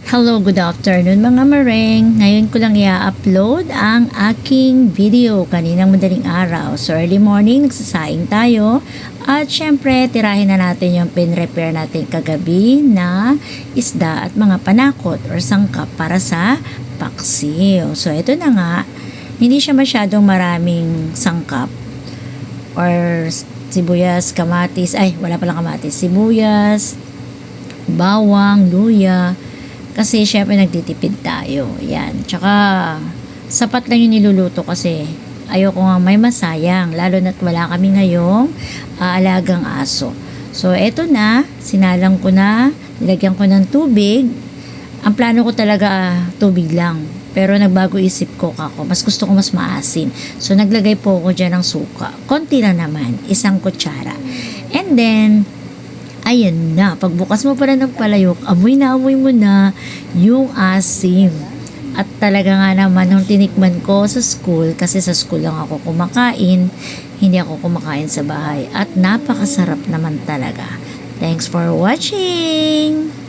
Hello, good afternoon mga mareng. Ngayon ko lang i-upload ang aking video kaninang madaling araw. So early morning, nagsasaing tayo. At syempre, tirahin na natin yung pin-repair natin kagabi na isda at mga panakot or sangkap para sa paksiw. So ito na nga, hindi siya masyadong maraming sangkap or sibuyas, kamatis, wala palang kamatis, sibuyas, bawang, luya. Kasi syempre nagtitipid tayo. Yan. Tsaka sapat lang yung niluluto kasi ayoko nga may masayang. Lalo na't wala kami ngayong alagang aso. So eto na. Sinalang ko na. Nilagyan ko ng tubig. Ang plano ko talaga tubig lang. Pero nagbago isip ko kako. Mas gusto ko mas maasim. So naglagay po ako dyan ng suka. Konti lang naman. 1 kutsara. And then ayan na, pagbukas mo pala ng palayok, amoy na amoy mo na yung asim. At talaga nga naman, nung tinikman ko sa school, kasi sa school lang ako kumakain, hindi ako kumakain sa bahay. At napakasarap naman talaga. Thanks for watching!